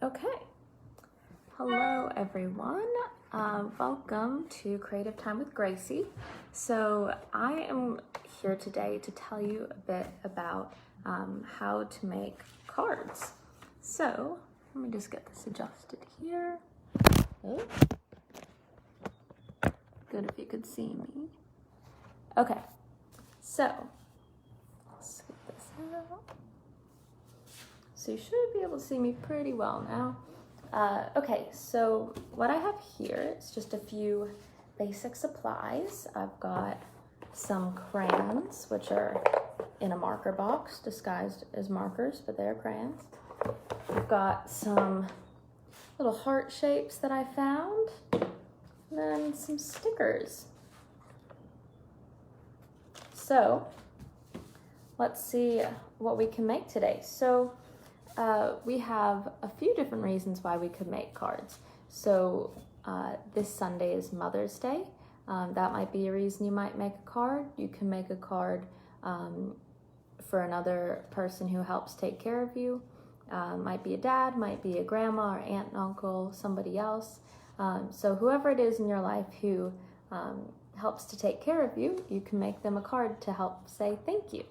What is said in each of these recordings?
Okay, hello everyone. Welcome to Creative Time with Gracie. So I am here today to tell you a bit about how to make cards. So let me just get this adjusted here. Oh. Good if you could see me. Okay, so let's get this out. So you should be able to see me pretty well now. Okay, so what I have here is just a few basic supplies. I've got some crayons, which are in a marker box disguised as markers, but they're crayons. I've got some little heart shapes that I found, and then some stickers. So let's see what we can make today. So we have a few different reasons why we could make cards. So this Sunday is Mother's Day. That might be a reason you might make a card. You can make a card for another person who helps take care of you. Might be a dad, might be a grandma or aunt and uncle, somebody else. So whoever it is in your life who helps to take care of you, you can make them a card to help say thank you.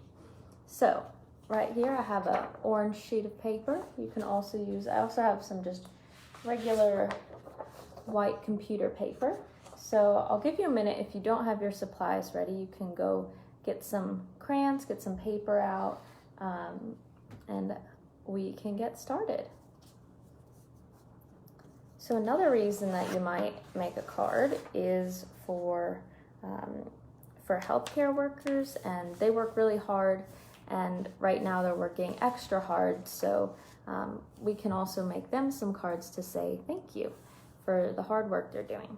So right here I have an orange sheet of paper. You can also use, I also have some just regular white computer paper. So I'll give you a minute. If you don't have your supplies ready, you can go get some crayons, get some paper out, and we can get started. So another reason that you might make a card is for healthcare workers, and they work really hard. And right now they're working extra hard, so we can also make them some cards to say thank you for the hard work they're doing.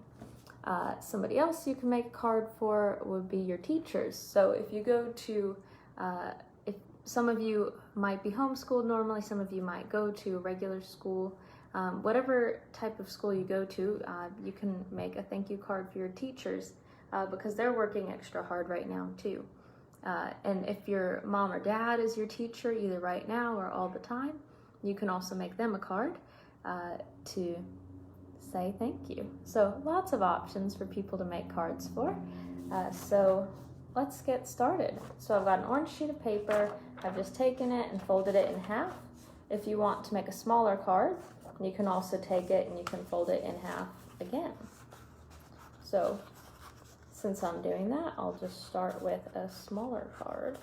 Somebody else you can make a card for would be your teachers. So if you go to, if some of you might be homeschooled normally, some of you might go to a regular school, whatever type of school you go to, you can make a thank you card for your teachers because they're working extra hard right now too. And if your mom or dad is your teacher, either right now or all the time, you can also make them a card to say thank you. So lots of options for people to make cards for. So let's get started. So I've got an orange sheet of paper. I've just taken it and folded it in half. If you want to make a smaller card, you can also take it and you can fold it in half again. So since I'm doing that, I'll just start with a smaller card.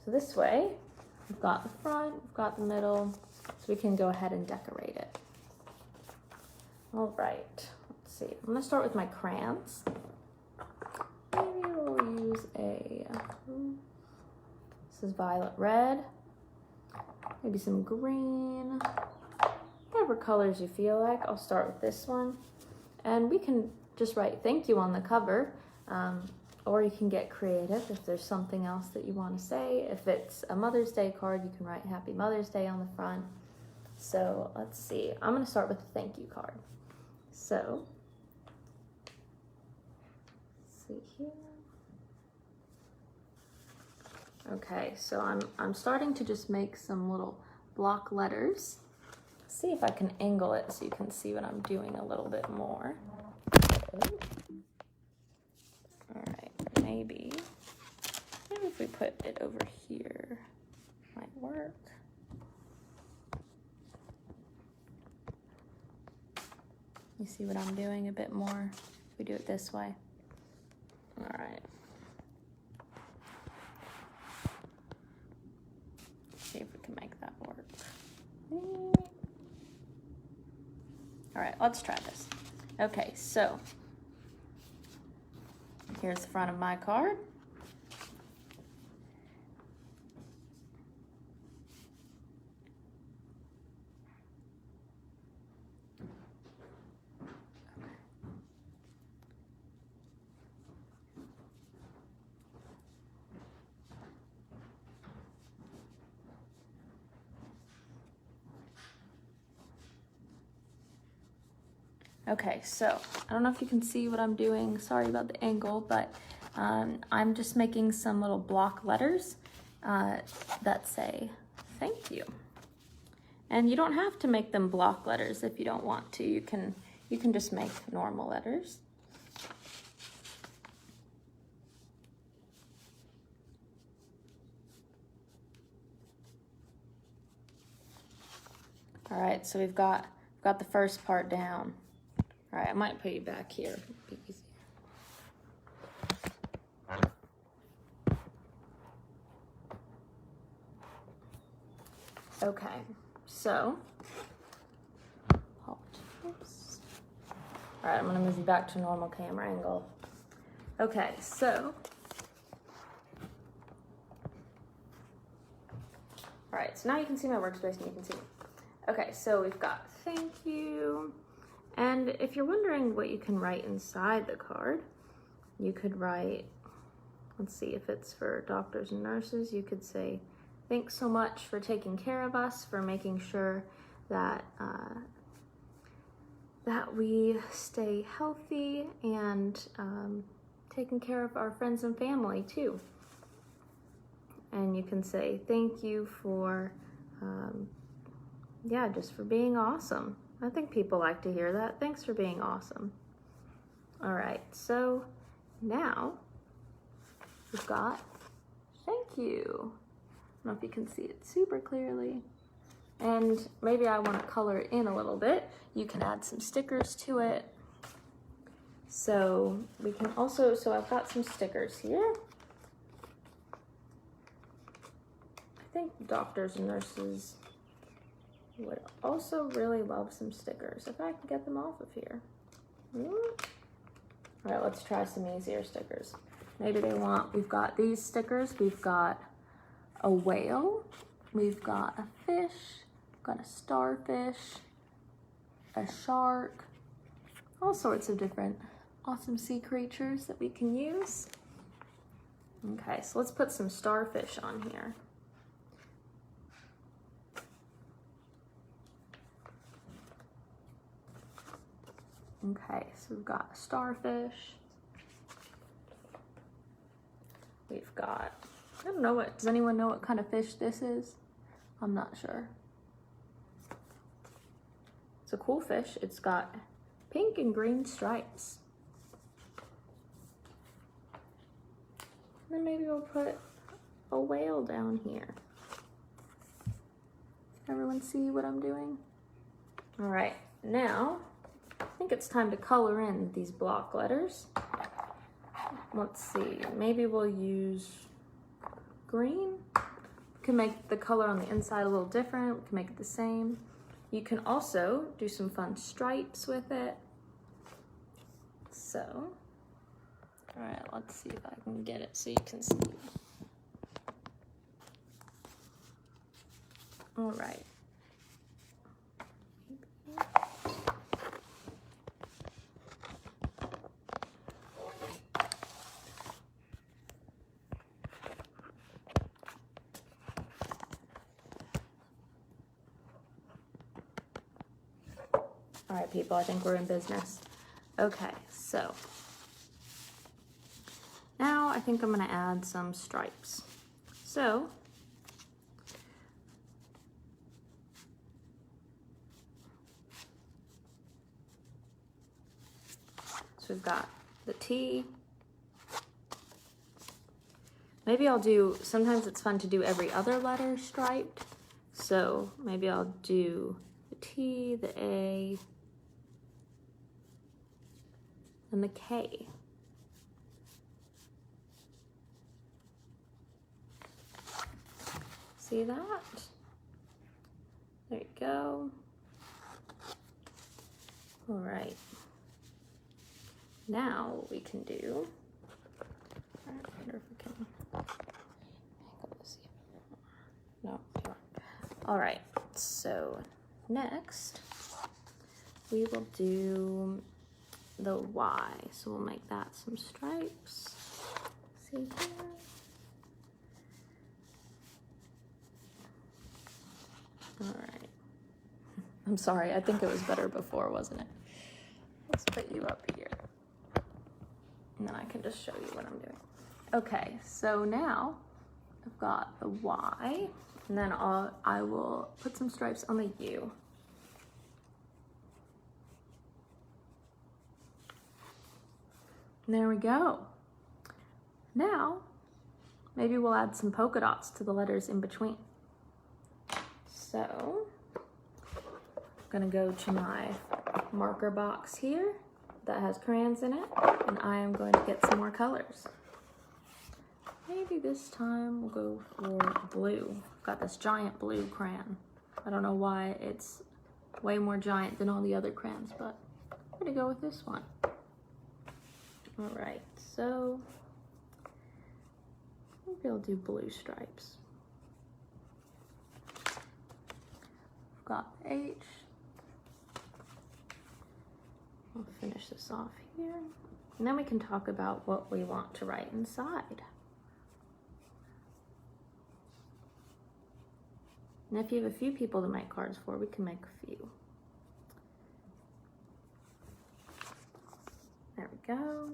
So this way, we've got the front, we've got the middle, so we can go ahead and decorate it. All right, let's see. I'm gonna start with my crayons. Maybe we'll use this is violet red, maybe some green, whatever colors you feel like. I'll start with this one. And we can just write thank you on the cover, or you can get creative if there's something else that you want to say. If it's a Mother's Day card, you can write Happy Mother's Day on the front. So let's see, I'm going to start with a thank you card. So, let's see here. Okay, so I'm starting to just make some little block letters. See if I can angle it so you can see what I'm doing a little bit more. All right, maybe if we put it over here, might work. You see what I'm doing a bit more if we do it this way. All right. See if we can make that work. All right, let's try this. Okay, so here's the front of my card. Okay, so I don't know if you can see what I'm doing. Sorry about the angle, but I'm just making some little block letters that say thank you. And you don't have to make them block letters if you don't want to. You can just make normal letters. All right, so we've got the first part down. All right, I might put you back here. Be easier. Okay, so, all right, I'm gonna move you back to normal camera angle. Okay, so, all right, so now you can see my workspace and you can see me. Okay, so we've got thank you. And if you're wondering what you can write inside the card, you could write, let's see, if it's for doctors and nurses, you could say, thanks so much for taking care of us, for making sure that that we stay healthy and taking care of our friends and family too. And you can say thank you for, yeah, just for being awesome. I think people like to hear that. Thanks for being awesome. All right, so now we've got thank you. I don't know if you can see it super clearly. And maybe I want to color it in a little bit. You can add some stickers to it. So we can also, so I've got some stickers here. I think doctors and nurses would also really love some stickers if I can get them off of here. All right, let's try some easier stickers. Maybe they want, we've got these stickers. We've got a whale, we've got a fish, we've got a starfish, a shark, all sorts of different awesome sea creatures that we can use. Okay, so let's put some starfish on here. Okay, so we've got a starfish. We've got, I don't know what, does anyone know what kind of fish this is? I'm not sure. It's a cool fish. It's got pink and green stripes. And then maybe we'll put a whale down here. Everyone see what I'm doing? All right, now I think it's time to color in these block letters. Let's see, maybe we'll use green. We can make the color on the inside a little different. We can make it the same. You can also do some fun stripes with it. So, all right, let's see if I can get it so you can see. All right. All right, people, I think we're in business. Okay, so now I think I'm gonna add some stripes. So we've got the T. Maybe I'll do, sometimes it's fun to do every other letter striped. So maybe I'll do the T, the A, and the K. See that? There you go. All right. Now what we can do, I wonder if we can, no. All right, so next we will do the Y. So we'll make that some stripes. See here. All right. I'm sorry, I think it was better before, wasn't it? Let's put you up here. And then I can just show you what I'm doing. Okay, so now I've got the Y, and then I will put some stripes on the U. And there we go. Now, maybe we'll add some polka dots to the letters in between. So, I'm gonna go to my marker box here that has crayons in it, and I am going to get some more colors. Maybe this time we'll go for blue. I've got this giant blue crayon. I don't know why it's way more giant than all the other crayons, but I'm gonna go with this one. All right, so maybe I'll do blue stripes. I've got the H. I'll finish this off here. And then we can talk about what we want to write inside. And if you have a few people to make cards for, we can make a few. There we go.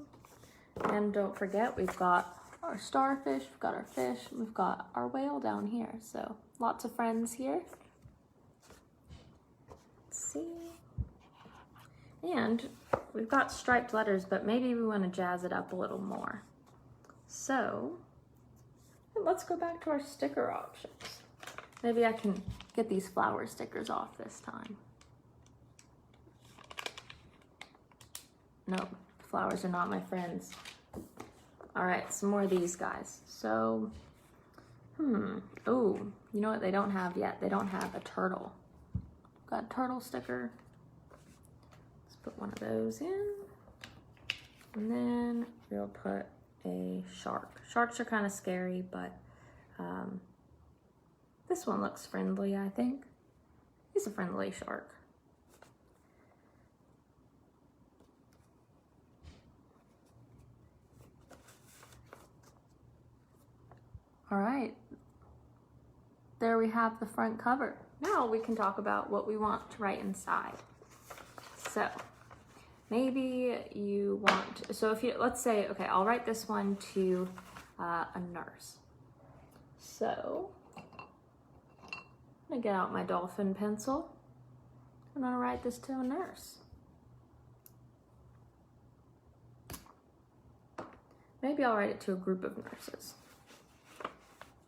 And don't forget, we've got our starfish, we've got our fish, we've got our whale down here. So lots of friends here. Let's see. And we've got striped letters, but maybe we want to jazz it up a little more. So let's go back to our sticker options. Maybe I can get these flower stickers off this time. Nope, flowers are not my friends. All right, some more of these guys. So, oh, you know what they don't have yet? They don't have a turtle. Got a turtle sticker. Let's put one of those in. And then we'll put a shark. Sharks are kind of scary, but this one looks friendly, I think. He's a friendly shark. All right, there we have the front cover. Now we can talk about what we want to write inside. So maybe you want, so if you, let's say, okay, I'll write this one to a nurse. So I'm gonna get out my dolphin pencil. I'm gonna write this to a nurse. Maybe I'll write it to a group of nurses.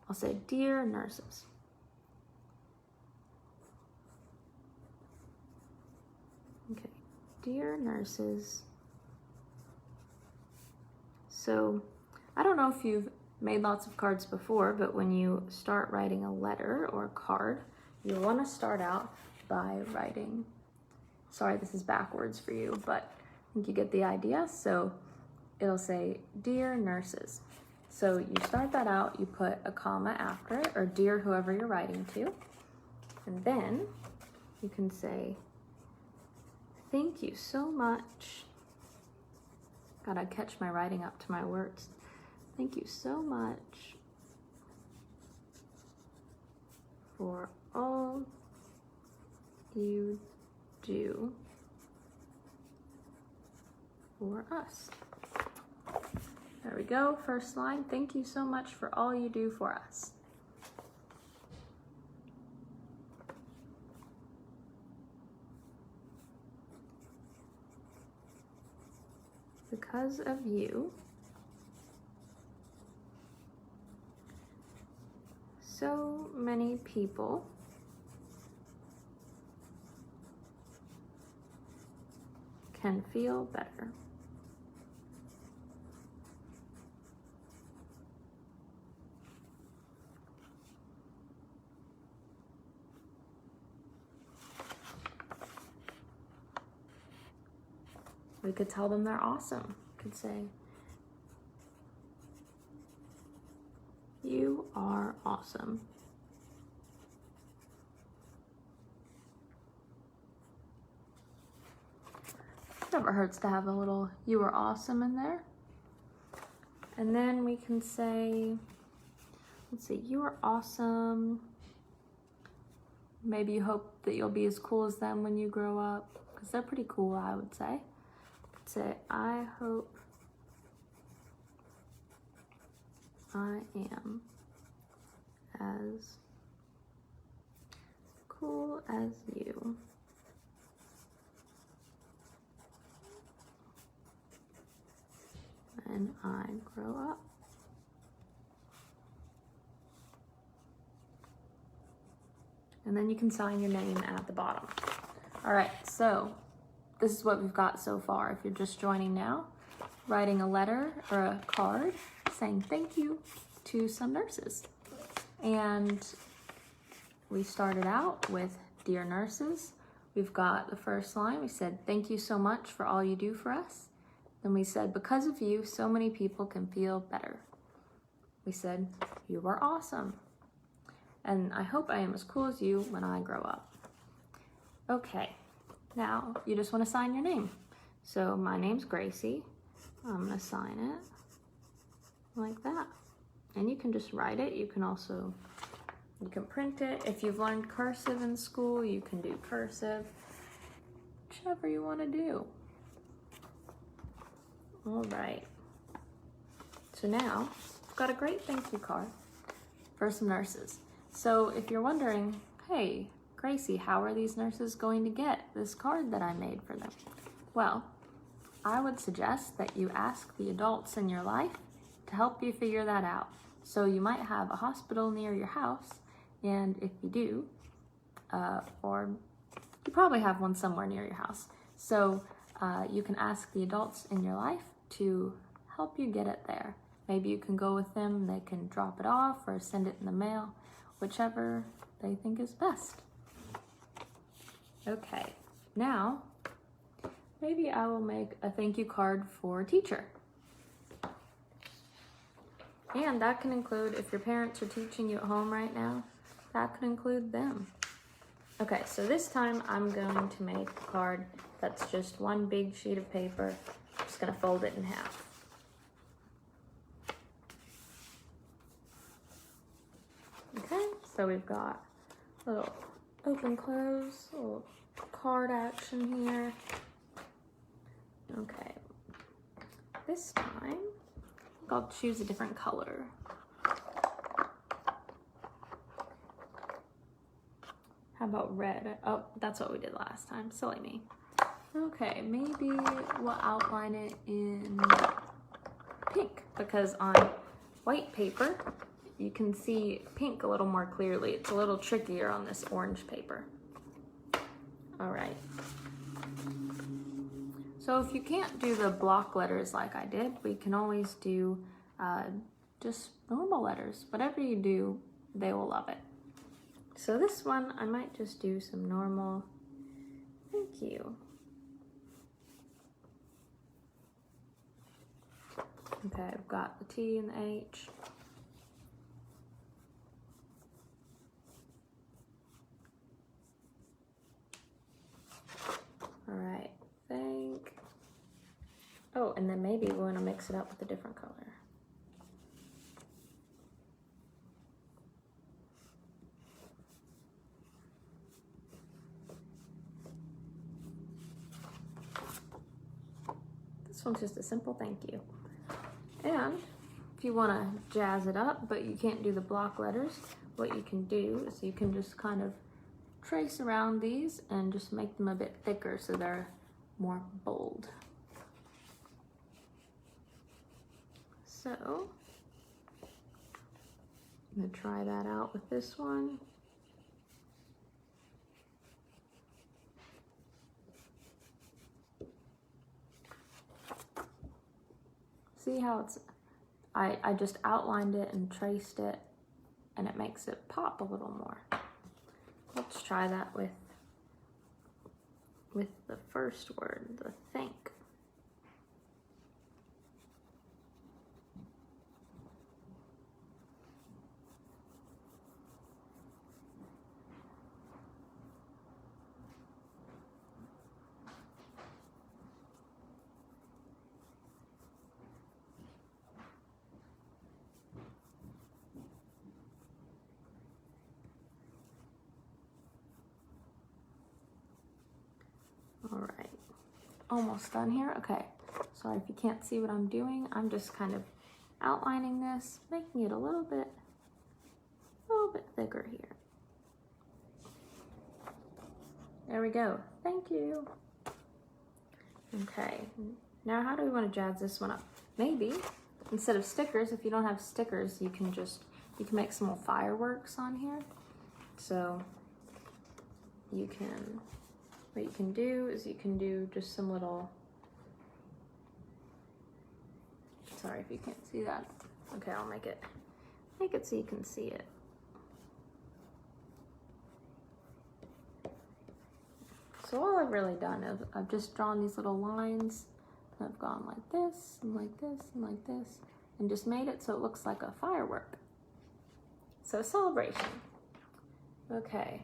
I'll say, dear nurses. Okay, dear nurses. So, I don't know if you've made lots of cards before, but when you start writing a letter or a card, you'll want to start out by writing, sorry, this is backwards for you, but I think you get the idea. So it'll say, dear nurses. So you start that out, you put a comma after it, or dear whoever you're writing to, and then you can say, thank you so much. Gotta catch my writing up to my words. Thank you so much for all you do for us. There we go, first line. Thank you so much for all you do for us. Because of you, so many people can feel better. We could tell them they're awesome. We could say, you are awesome. Never hurts to have a little you are awesome in there. And then we can say, let's see, you are awesome. Maybe you hope that you'll be as cool as them when you grow up, because they're pretty cool, I would say. Say, I hope I am as you when I grow up. And then you can sign your name at the bottom. All right, so this is what we've got so far. If you're just joining now, writing a letter or a card saying thank you to some nurses. And we started out with Dear Nurses. We've got the first line. We said, thank you so much for all you do for us. Then we said, because of you, so many people can feel better. We said, you are awesome. And I hope I am as cool as you when I grow up. Okay, now you just want to sign your name. So my name's Gracie. I'm gonna sign it like that. And you can just write it. You can print it. If you've learned cursive in school, you can do cursive, whichever you want to do. All right. So now I've got a great thank you card for some nurses. So if you're wondering, hey, Gracie, how are these nurses going to get this card that I made for them? Well, I would suggest that you ask the adults in your life to help you figure that out. So you might have a hospital near your house, and if you do, or you probably have one somewhere near your house. So you can ask the adults in your life to help you get it there. Maybe you can go with them, they can drop it off or send it in the mail, whichever they think is best. Okay, now maybe I will make a thank you card for a teacher. And that can include, if your parents are teaching you at home right now, that could include them. Okay, so this time I'm going to make a card that's just one big sheet of paper. I'm just gonna fold it in half. Okay, so we've got a little open close, a little card action here. Okay, this time I'll choose a different color. How about red? Oh, that's what we did last time. Silly me. Okay, maybe we'll outline it in pink, because on white paper you can see pink a little more clearly. It's a little trickier on this orange paper. All right. So if you can't do the block letters like I did, we can always do just normal letters. Whatever you do, they will love it. So this one, I might just do some normal thank you. Okay, I've got the T and the H. All right, thank. Oh, and then maybe we want to mix it up with a different color. This one's just a simple thank you. And if you want to jazz it up, but you can't do the block letters, what you can do is you can just kind of trace around these and just make them a bit thicker so they're more bold. So I'm going to try that out with this one. See how it's, I just outlined it and traced it, and it makes it pop a little more. Let's try that with the first word, the thank. All right, almost done here. Okay, sorry if you can't see what I'm doing. I'm just kind of outlining this, making it a little bit bit thicker here. There we go. Thank you. Okay, now how do we want to jazz this one up? Maybe instead of stickers, if you don't have stickers, you can make some little fireworks on here. So what you can do is you can do just some little, sorry if you can't see that. Okay, I'll make it so you can see it. So all I've really done is I've just drawn these little lines. I've gone like this and like this and like this and just made it so it looks like a firework. So a celebration. Okay,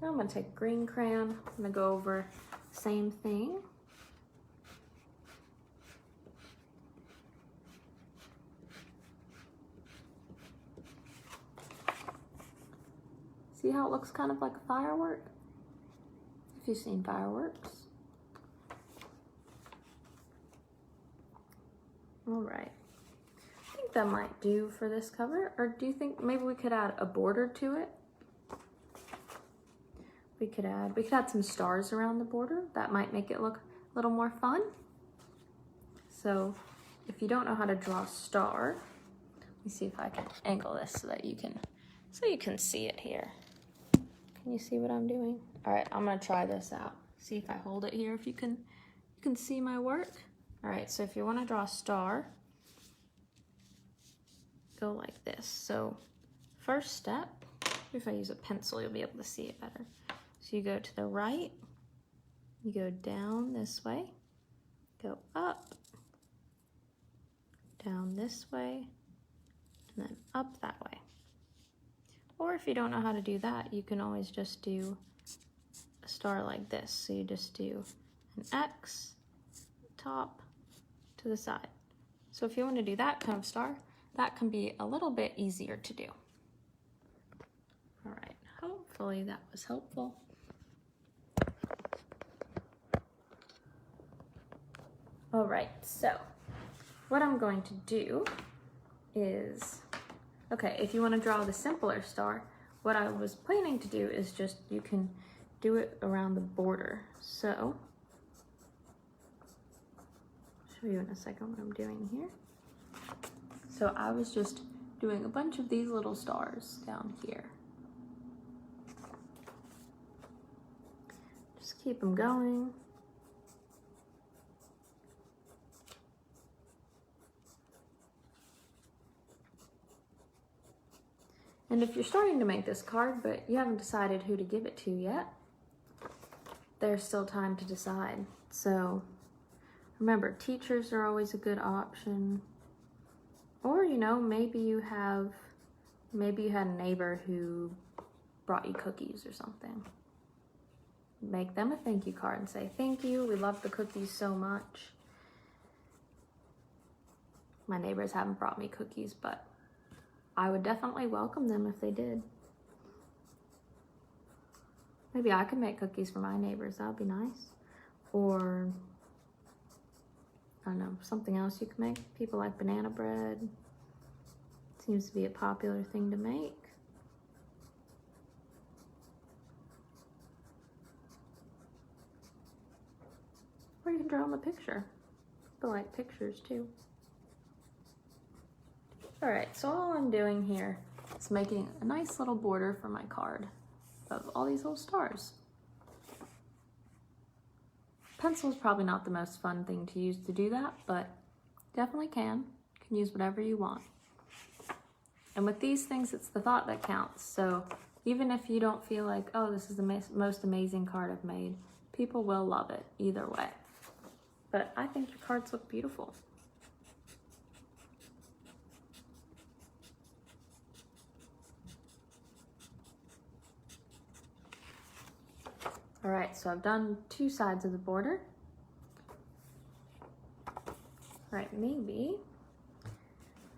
now I'm gonna take green crayon. I'm gonna go over the same thing. See how it looks kind of like a firework? If you've seen fireworks. All right, I think that might do for this cover. Or do you think maybe we could add a border to it? We could add some stars around the border. That might make it look a little more fun. So if you don't know how to draw a star, let me see if I can angle this so that you can see it here. Can you see what I'm doing? All right, I'm gonna try this out. See if I hold it here, if you can see my work. All right, so if you wanna draw a star, go like this. So first step, if I use a pencil, you'll be able to see it better. So you go to the right, you go down this way, go up, down this way, and then up that way. Or if you don't know how to do that, you can always just do a star like this. So you just do an X, top to the side. So if you want to do that kind of star, that can be a little bit easier to do. All right, hopefully that was helpful. All right, so what I'm going to do is, okay, if you want to draw the simpler star, what I was planning to do is just, you can do it around the border. So, I'll show you in a second what I'm doing here. So I was just doing a bunch of these little stars down here. Just keep them going. And if you're starting to make this card, but you haven't decided who to give it to yet, there's still time to decide. So remember, teachers are always a good option. Or, you know, maybe you had a neighbor who brought you cookies or something. Make them a thank you card and say, thank you, we love the cookies so much. My neighbors haven't brought me cookies, but I would definitely welcome them if they did. Maybe I could make cookies for my neighbors, that would be nice. Or, I don't know, something else you can make. People like banana bread. Seems to be a popular thing to make. Or you can draw them a picture. People like pictures too. All right, so all I'm doing here is making a nice little border for my card of all these little stars. Pencil is probably not the most fun thing to use to do that, but definitely can. You can use whatever you want. And with these things, it's the thought that counts. So even if you don't feel like, oh, this is the most amazing card I've made, people will love it either way. But I think your cards look beautiful. All right, so I've done 2 sides of the border. All right, maybe.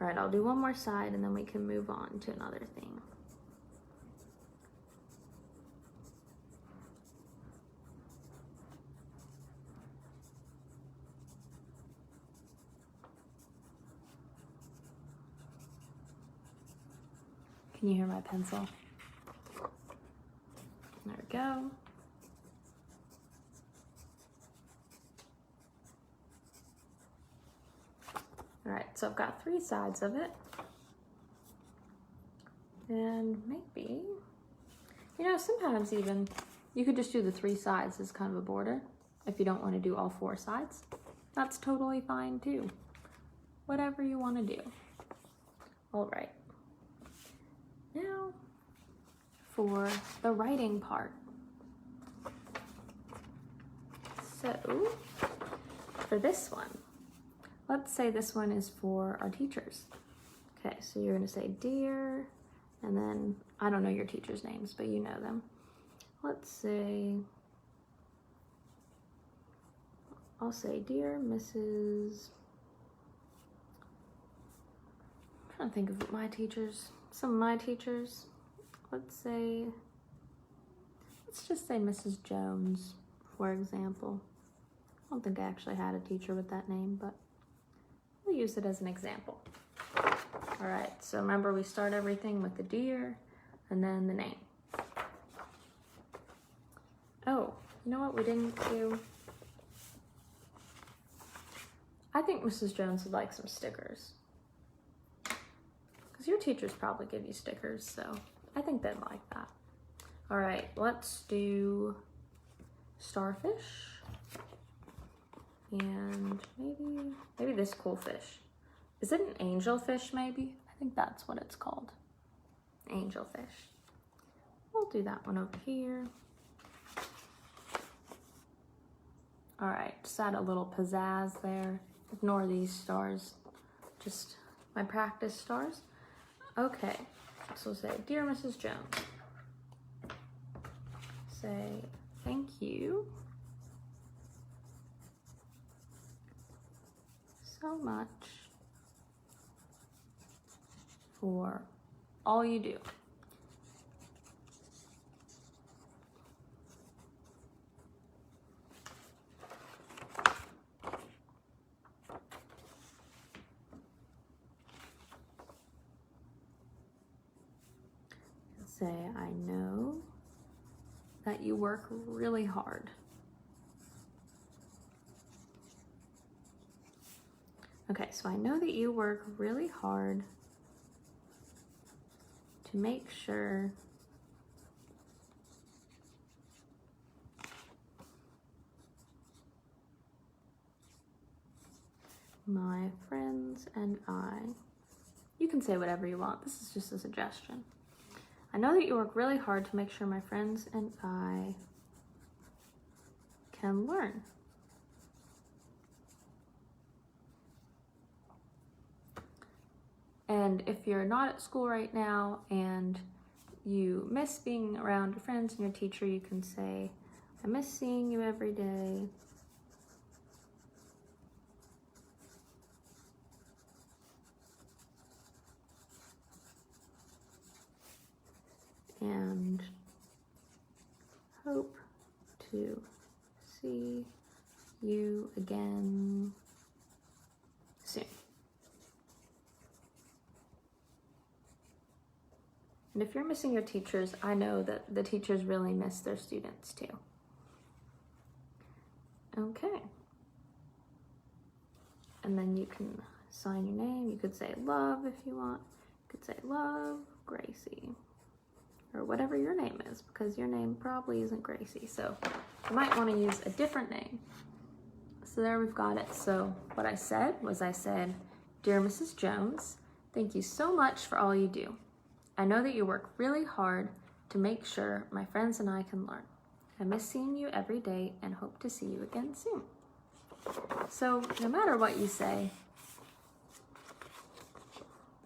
All right, I'll do one more side and then we can move on to another thing. Can you hear my pencil? There we go. All right, so I've got 3 sides of it. And maybe, you know, sometimes even you could just do the 3 sides as kind of a border if you don't want to do all 4 sides. That's totally fine too. Whatever you want to do. All right. Now for the writing part. So for this one, let's say this one is for our teachers. Okay, so you're gonna say dear, and then I don't know your teachers' names, but you know them. Let's say, I'll say dear Mrs. I'm trying to think of my teachers, some of my teachers. Let's just say Mrs. Jones, for example. I don't think I actually had a teacher with that name, but we'll use it as an example. All right, so remember we start everything with the dear and then the name. Oh, you know what we didn't do? I think Mrs. Jones would like some stickers. Because your teachers probably give you stickers, so I think they'd like that. All right, let's do starfish. And maybe this cool fish. Is it an angelfish maybe? I think that's what it's called. Angelfish. We'll do that one over here. All right, just add a little pizzazz there. Ignore these stars, just my practice stars. Okay, so say, dear Mrs. Jones. Say, thank you so much for all you do. Say, I know that you work really hard. Okay, so I know that you work really hard to make sure my friends and I, you can say whatever you want, this is just a suggestion. I know that you work really hard to make sure my friends and I can learn. And if you're not at school right now and you miss being around your friends and your teacher, you can say, I miss seeing you every day. And hope to see you again soon. And if you're missing your teachers, I know that the teachers really miss their students too. Okay. And then you can sign your name. You could say love if you want. You could say love Gracie. Or whatever your name is, because your name probably isn't Gracie. So you might want to use a different name. So there we've got it. So what I said was dear Mrs. Jones, thank you so much for all you do. I know that you work really hard to make sure my friends and I can learn. I miss seeing you every day and hope to see you again soon. So no matter what you say,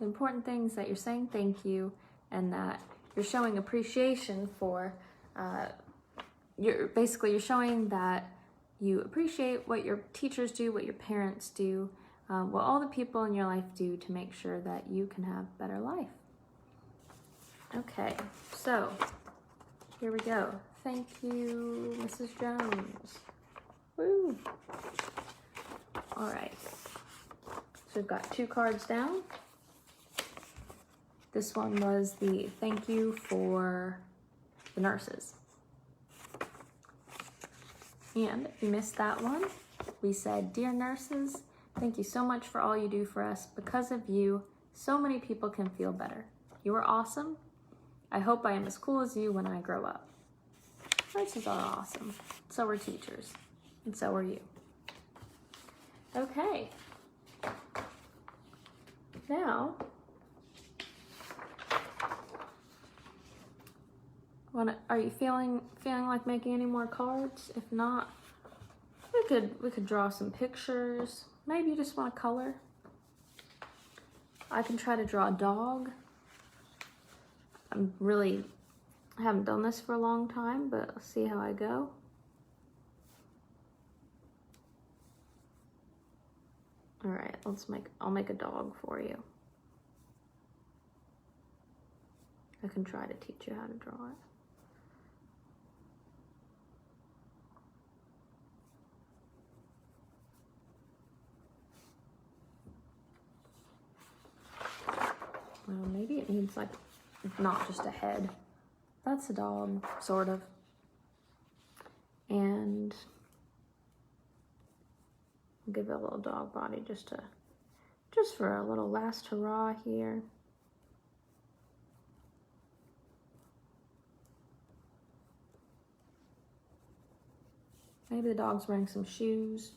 the important thing is that you're saying thank you and that you're showing appreciation for, you're showing that you appreciate what your teachers do, what your parents do, what all the people in your life do to make sure that you can have a better life. Okay, so here we go. Thank you, Mrs. Jones. Woo! All right, so we've got 2 cards down. This one was the thank you for the nurses. And if you missed that one, we said, "Dear nurses, thank you so much for all you do for us. Because of you, so many people can feel better. You are awesome. I hope I am as cool as you when I grow up." Nurses are awesome. So are teachers. And so are you. Okay. Now, are you feeling like making any more cards? If not, we could draw some pictures. Maybe you just want to color. I can try to draw a dog. I haven't done this for a long time, but let's see how I go. All right, I'll make a dog for you. I can try to teach you how to draw it. Well, maybe it needs like, not just a head. That's a dog, sort of. And I'll give it a little dog body just for a little last hurrah here. Maybe the dog's wearing some shoes.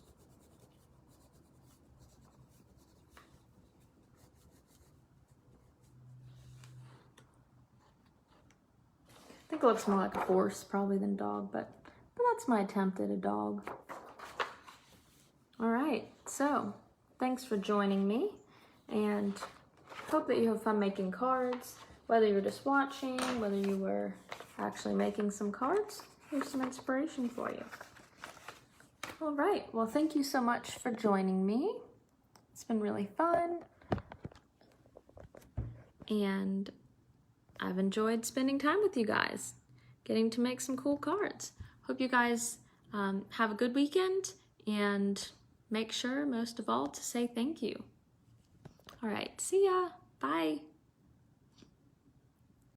I think it looks more like a horse probably than a dog, but that's my attempt at a dog. All right, so thanks for joining me, and hope that you have fun making cards. Whether you're just watching, whether you were actually making some cards, here's some inspiration for you. All right, well, thank you so much for joining me. It's been really fun, and I've enjoyed spending time with you guys, getting to make some cool cards. Hope you guys have a good weekend, and make sure, most of all, to say thank you. All right, see ya. Bye.